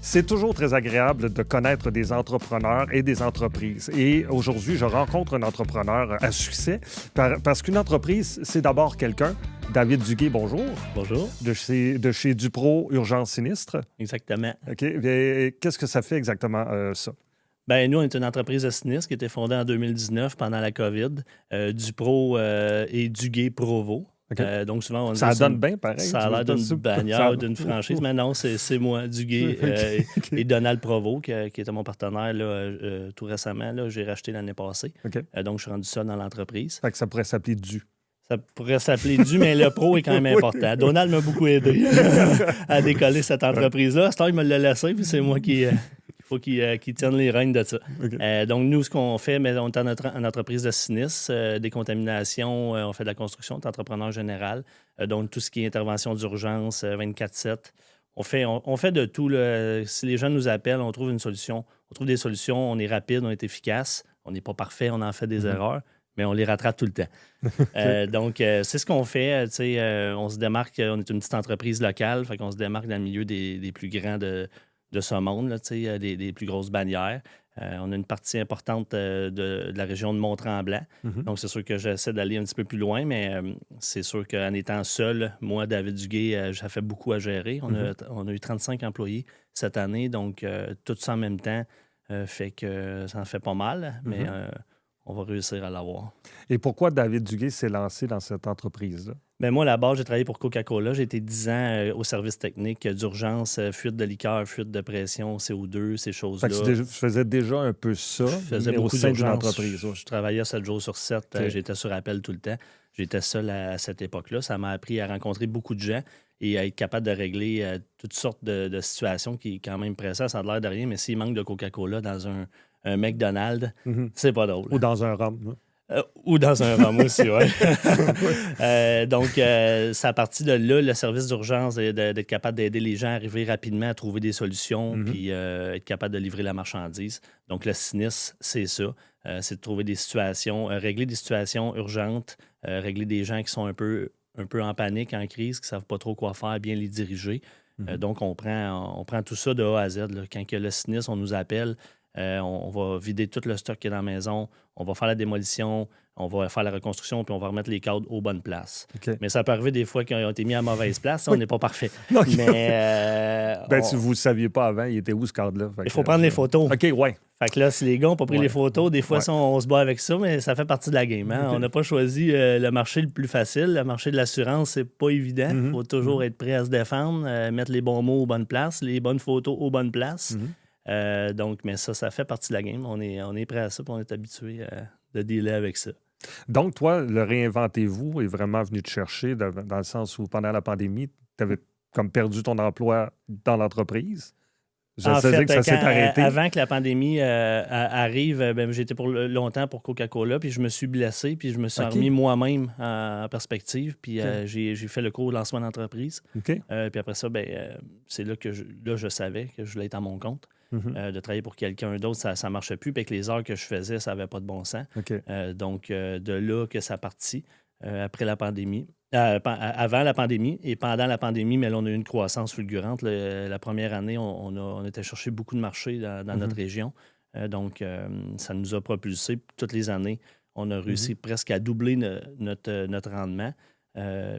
C'est toujours très agréable de connaître des entrepreneurs et des entreprises. Et aujourd'hui, je rencontre un entrepreneur à succès parce qu'une entreprise, c'est d'abord quelqu'un. David Duguay, bonjour. Bonjour. De chez Dupro Urgence Sinistre. Exactement. OK. Et qu'est-ce que ça fait exactement, ça? Bien, nous, on est une entreprise de sinistre qui a été fondée en 2019 pendant la COVID. Dupro et Duguay Provo. Okay. Donc, souvent, on ça dit donne bien, pareil. Ça a l'air d'une bannière, d'une franchise, mais non, c'est moi, Duguay, et Donald Provo, qui était mon partenaire là, tout récemment. Là, j'ai racheté l'année passée. Okay. Donc, je suis rendu seul dans l'entreprise. Fait que ça pourrait s'appeler Du. Ça pourrait s'appeler Du, mais le pro est quand même important. Donald m'a beaucoup aidé à décoller cette entreprise-là. À ce temps, il me l'a laissé, puis c'est moi qui... faut qu'ils tiennent les rênes de ça. Okay. Donc, nous, ce qu'on fait, on est en entreprise de sinistre, décontamination, on fait de la construction, on est entrepreneur général. Donc, tout ce qui est intervention d'urgence, 24/7. On fait de tout. Là. Si les gens nous appellent, on trouve une solution. On trouve des solutions, on est rapide, on est efficace. On n'est pas parfait, on en fait des erreurs, mais on les rattrape tout le temps. Donc, c'est ce qu'on fait. On se démarque, on est une petite entreprise locale, fait qu'on se démarque dans le milieu des plus grands de ce monde, là, des plus grosses bannières. On a une partie importante de la région de Mont-Tremblant. Donc, c'est sûr que j'essaie d'aller un petit peu plus loin, mais c'est sûr qu'en étant seul, moi, David Duguay, ça fait beaucoup à gérer. On a eu 35 employés cette année, donc tout ça en même temps fait que ça en fait pas mal, mais on va réussir à l'avoir. Et pourquoi David Duguay s'est lancé dans cette entreprise-là? Bien, moi, à la base, j'ai travaillé pour Coca-Cola. J'ai été 10 ans au service technique d'urgence, fuite de liqueur, fuite de pression, CO2, ces choses-là. Fait que tu faisais déjà un peu ça, je faisais au beaucoup sein d'une d'urgence. entreprise. Je travaillais 7 jours sur 7. Okay. J'étais sur appel tout le temps. J'étais seul à cette époque-là. Ça m'a appris à rencontrer beaucoup de gens et à être capable de régler toutes sortes de situations qui est quand même pressant. Ça a l'air de rien, mais s'il manque de Coca-Cola dans un McDonald's, c'est pas drôle. Ou dans un rhum. Ou dans un rhum aussi, oui. Donc, c'est à partir de là, le service d'urgence, d'être capable d'aider les gens à arriver rapidement à trouver des solutions, puis être capable de livrer la marchandise. Donc, le sinistre, c'est ça. C'est de trouver des situations, régler des situations urgentes, régler des gens qui sont un peu en panique, en crise, qui ne savent pas trop quoi faire, bien les diriger. Donc, on prend tout ça de A à Z. Là. Quand que le sinistre, on nous appelle, on va vider tout le stock qui est dans la maison, on va faire la démolition, on va faire la reconstruction, puis on va remettre les cadres aux bonnes places. Okay. Mais ça peut arriver des fois qu'ils ont été mis à mauvaise place, ça, on n'est pas parfait. Okay. Mais si vous ne le saviez pas avant, il était où ce cadre-là? Il faut prendre les photos. OK, ouais. Fait que là, si les gars n'ont pas pris les photos, des fois, ça, on se bat avec ça, mais ça fait partie de la game. Hein? On n'a pas choisi le marché le plus facile. Le marché de l'assurance, c'est pas évident. Il faut toujours être prêt à se défendre, mettre les bons mots aux bonnes places, les bonnes photos aux bonnes places. Donc, mais ça fait partie de la game. On est prêt à ça, puis on est habitué de dealer avec ça. Donc, toi, le réinventez-vous est vraiment venu te chercher dans le sens où, pendant la pandémie, tu avais comme perdu ton emploi dans l'entreprise. En fait, que ça s'est arrêté. Avant que la pandémie arrive, j'étais longtemps pour Coca-Cola, puis je me suis blessé, puis je me suis remis moi-même en perspective, puis j'ai fait le cours de lancement d'entreprise. Puis après ça, c'est là que je savais que je voulais être à mon compte. De travailler pour quelqu'un d'autre, ça ne marchait plus, puis que les heures que je faisais, ça n'avait pas de bon sens. Donc, de là que ça partit après la pandémie. Avant la pandémie et pendant la pandémie, mais là, on a eu une croissance fulgurante. La première année, on était chercher beaucoup de marchés dans notre région. Donc, ça nous a propulsé toutes les années. On a réussi presque à doubler notre rendement.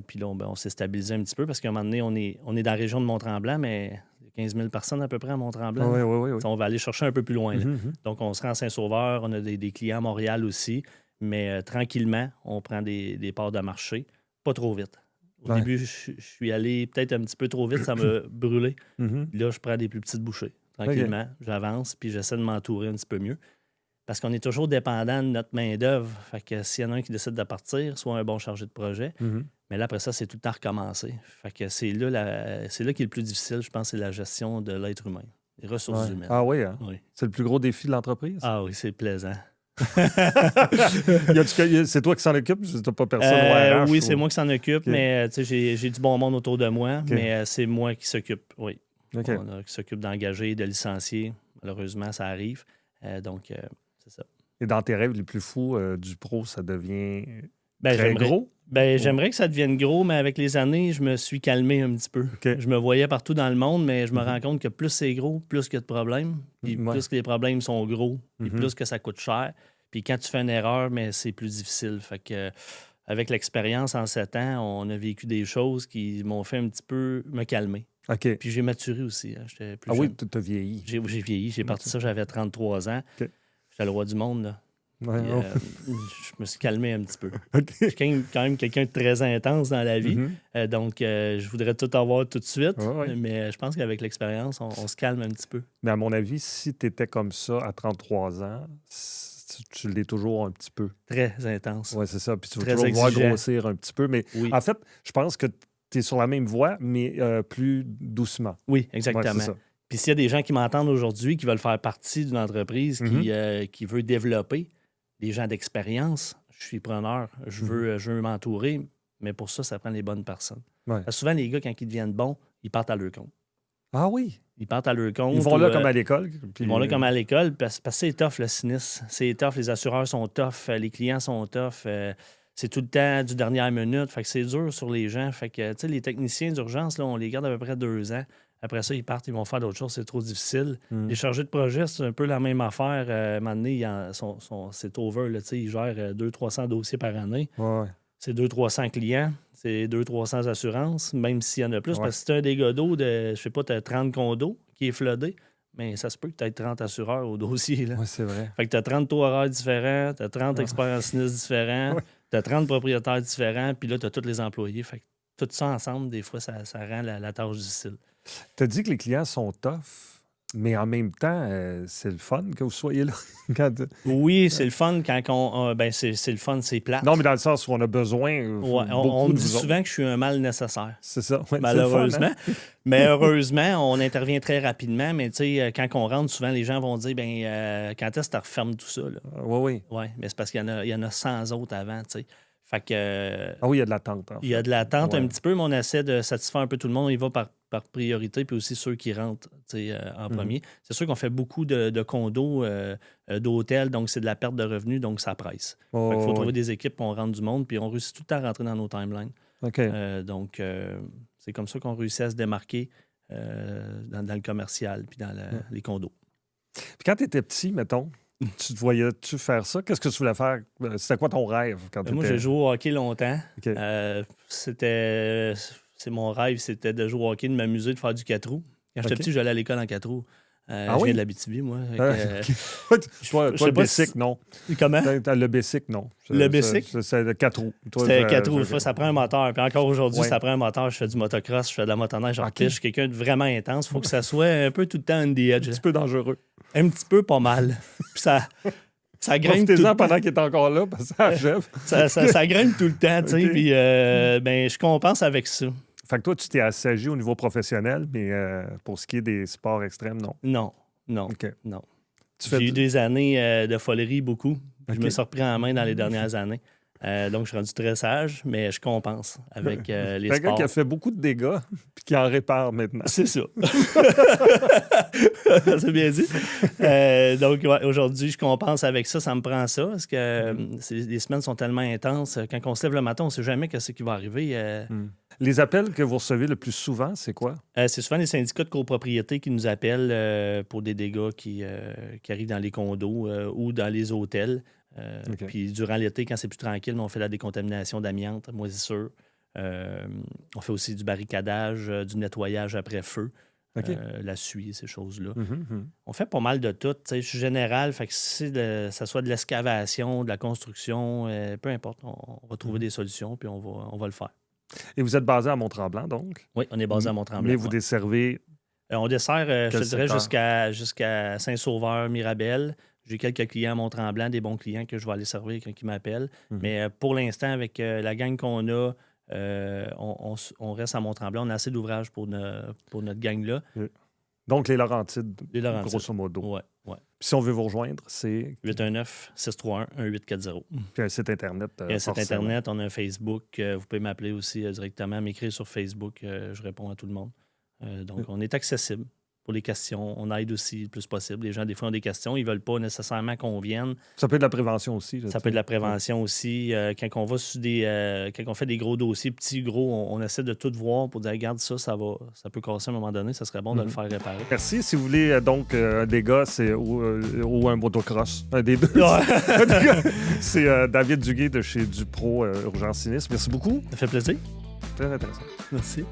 Puis là, on s'est stabilisé un petit peu parce qu'à un moment donné, on est dans la région de Mont-Tremblant, mais 15 000 personnes à peu près à Mont-Tremblant. Oui. On va aller chercher un peu plus loin. Donc, on se rend à Saint-Sauveur. On a des clients à Montréal aussi. Mais tranquillement, on prend des parts de marché. Pas trop vite. Au début, je suis allé peut-être un petit peu trop vite. Ça m'a brûlé. Là, je prends des plus petites bouchées. Tranquillement, j'avance puis j'essaie de m'entourer un petit peu mieux. Parce qu'on est toujours dépendant de notre main-d'œuvre. Fait que s'il y en a un qui décide de partir, soit un bon chargé de projet. Mais là, après ça, c'est tout le temps recommencer. Fait que c'est là qui est le plus difficile, je pense, c'est la gestion de l'être humain, les ressources humaines. Ah oui, hein? Oui. C'est le plus gros défi de l'entreprise? Ah oui, c'est plaisant. C'est toi qui s'en occupe? Tu n'as pas personne au RH? Oui, c'est moi qui s'en occupe, mais j'ai du bon monde autour de moi, mais c'est moi qui s'occupe, oui. Qui s'occupe d'engager, de licencier. Malheureusement, ça arrive. Donc, c'est ça. Et dans tes rêves les plus fous du pro, ça devient très gros? Ben, j'aimerais que ça devienne gros, mais avec les années, je me suis calmé un petit peu. OK. Je me voyais partout dans le monde, mais je me Mhm. rends compte que plus c'est gros, plus il y a de problèmes. Puis Ouais. plus que les problèmes sont gros, puis Mhm. plus que ça coûte cher. Puis quand tu fais une erreur, mais c'est plus difficile. Fait que avec l'expérience en 7 ans, on a vécu des choses qui m'ont fait un petit peu me calmer. OK. Puis j'ai maturé aussi. Hein. J'étais plus Ah oui, jeune. tu as vieilli. J'ai vieilli. J'ai parti ça, j'avais 33 ans. OK. J'étais le roi du monde, là. Ouais, Puis, oh. je me suis calmé un petit peu. OK. Je suis quand même quelqu'un de très intense dans la vie. Mhm. Donc, je voudrais tout avoir tout de suite. Ouais, ouais. Mais je pense qu'avec l'expérience, on se calme un petit peu. Mais à mon avis, si tu étais comme ça à 33 ans, tu l'es toujours un petit peu. Très intense. Oui, c'est ça. Puis tu vas Très toujours voir exigeant. grossir un petit peu. Mais Oui, en fait, je pense que tu es sur la même voie, mais plus doucement. oui, Ouais, exactement. c'est ça. Puis s'il y a des gens qui m'entendent aujourd'hui qui veulent faire partie d'une entreprise qui veut développer des gens d'expérience, je suis preneur. Je veux m'entourer, mais pour ça, ça prend les bonnes personnes. Ouais. Parce que souvent, les gars, quand ils deviennent bons, ils partent à leur compte. Ah oui. Ils partent à leur compte. Ils vont ou, là comme à l'école. Puis, Ils vont là comme à l'école parce que c'est tough, le sinistre. C'est tough, les assureurs sont tough, les clients sont tough. C'est tout le temps du dernière minute. Fait que c'est dur sur les gens. Fait que, tu sais, les techniciens d'urgence, là, on les garde à peu près 2 ans. Après ça, ils partent, ils vont faire d'autres choses, c'est trop difficile. Les chargés de projet, c'est un peu la même affaire. À un moment donné, c'est over. Là, tu sais, ils gèrent 200-300 dossiers par année. Ouais. C'est 200-300 clients, c'est 200-300 assurances, même s'il y en a plus. Ouais. Parce que si tu as un dégât d'eau de, je sais pas, tu as 30 condos qui est floodé, mais ça se peut que tu aies 30 assureurs au dossier. Là. Ouais, c'est vrai. Fait que tu as 30 taux horaires différents, tu as 30 Ah. experts en sinistre différents, Ouais. tu as 30 propriétaires différents, puis là, tu as tous les employés. Fait que tout ça ensemble, des fois, ça rend la tâche difficile. Tu as dit que les clients sont tough, mais en même temps, c'est le fun que vous soyez là. Quand- Oui, c'est le fun quand on. Ben, c'est le fun, c'est plate. Non, mais dans le sens où on a besoin Ouais, on beaucoup me de dit vous autres. souvent que je suis un mal nécessaire. C'est ça. Ouais, c'est le fun, Malheureusement. hein? Mais heureusement, on intervient très rapidement. Mais tu sais, quand on rentre, souvent, les gens vont dire quand est-ce que tu refermes tout ça? Oui, oui. Oui, mais c'est parce qu'il y en a 100 autres avant. Tu sais. Fait que. Ah oui, il y a de l'attente. Il y a de l'attente Ouais. un petit peu, mais on essaie de satisfaire un peu tout le monde. Il va par priorité, puis aussi ceux qui rentrent en premier. C'est sûr qu'on fait beaucoup de condos, d'hôtels, donc c'est de la perte de revenus, donc ça presse. Il faut trouver des équipes pour on rentre du monde, puis on réussit tout le temps à rentrer dans nos timelines. OK. Donc, c'est comme ça qu'on réussit à se démarquer dans le commercial, puis dans les condos. Puis quand tu étais petit, mettons, tu te voyais-tu faire ça? Qu'est-ce que tu voulais faire? C'était quoi ton rêve quand tu Moi, étais... j'ai joué au hockey longtemps. OK. C'est mon rêve, c'était de jouer au hockey, de m'amuser, de faire du 4 roues. Quand j'étais OK. petit, j'allais à l'école en 4 roues. Je oui? viens de l'Abitibi, moi. Toi, je sais le pas Bessic, si- non. Comment? Le Bessic, non. Le Bessic? C'est de 4 roues. Toi, C'était 4 roues. Ça prend un moteur. Puis encore aujourd'hui, Ouais. ça prend un moteur. Je fais du motocross, je fais de la motoneige, je OK. repêche. Je suis quelqu'un de vraiment intense. Il faut que ça soit un peu tout le temps on the edge. Un petit peu dangereux. Un petit peu pas mal. Puis ça grimpe tout Profitez-en le temps. pendant qu'il est encore là, parce que ça achève. Ça grimpe tout le temps, tu sais. OK. Puis je compense avec ça. Fait que toi, tu t'es assagi au niveau professionnel, mais pour ce qui est des sports extrêmes, non. Non. OK. Non. Tu fais J'ai eu des années de folerie, beaucoup. Je OK. me suis repris en main dans les dernières années. Donc, je suis rendu très sage, mais je compense avec les quelqu'un sports. qui a fait beaucoup de dégâts puis qui en répare maintenant. C'est ça. C'est bien dit. Donc, ouais, aujourd'hui, je compense avec ça. Ça me prend ça parce que les semaines sont tellement intenses. Quand on se lève le matin, on ne sait jamais ce qui va arriver. Les appels que vous recevez le plus souvent, c'est quoi? C'est souvent les syndicats de copropriété qui nous appellent pour des dégâts qui arrivent dans les condos ou dans les hôtels. OK. Puis durant l'été, quand c'est plus tranquille, on fait la décontamination d'amiante, moisissure. On fait aussi du barricadage, du nettoyage après feu, OK. la suie, ces choses-là. Mhm. On fait pas mal de tout. Tu sais, je suis général, fait que si ça soit de l'excavation, de la construction, peu importe, on va trouver des solutions, puis on va le faire. Et vous êtes basé à Mont-Tremblant, donc? Oui, on est basé à Mont-Tremblant. Mais vous ouais. desservez... On dessert, je te dirais, secteur? jusqu'à Saint-Sauveur, Mirabel. J'ai quelques clients à Mont-Tremblant, des bons clients que je vais aller servir quand ils m'appellent. Mais pour l'instant, avec la gang qu'on a, on reste à Mont-Tremblant. On a assez d'ouvrages pour notre gang-là. Donc, les Laurentides, Les Laurentides. grosso modo. Ouais. Puis si on veut vous rejoindre, c'est... 819-631-1840. Puis un site Internet. Il y a un site forcément. Internet, on a un Facebook. Vous pouvez m'appeler aussi directement, m'écrire sur Facebook. Je réponds à tout le monde. Donc, on est accessible. pour les questions. On aide aussi le plus possible. Les gens, des fois, ont des questions. Ils ne veulent pas nécessairement qu'on vienne. Ça peut être de la prévention aussi. Ça peut être de la prévention aussi. Quand on va sur quand on fait des gros dossiers, petits, gros, on essaie de tout voir pour dire, regarde, ça peut casser à un moment donné. Ça serait bon de le faire réparer. Merci. Si vous voulez donc un dégât, ou un motocross. Un des deux. C'est David Duguay de chez Dupro Urgence Sinistre. Merci beaucoup. Ça fait plaisir. Très intéressant. Merci.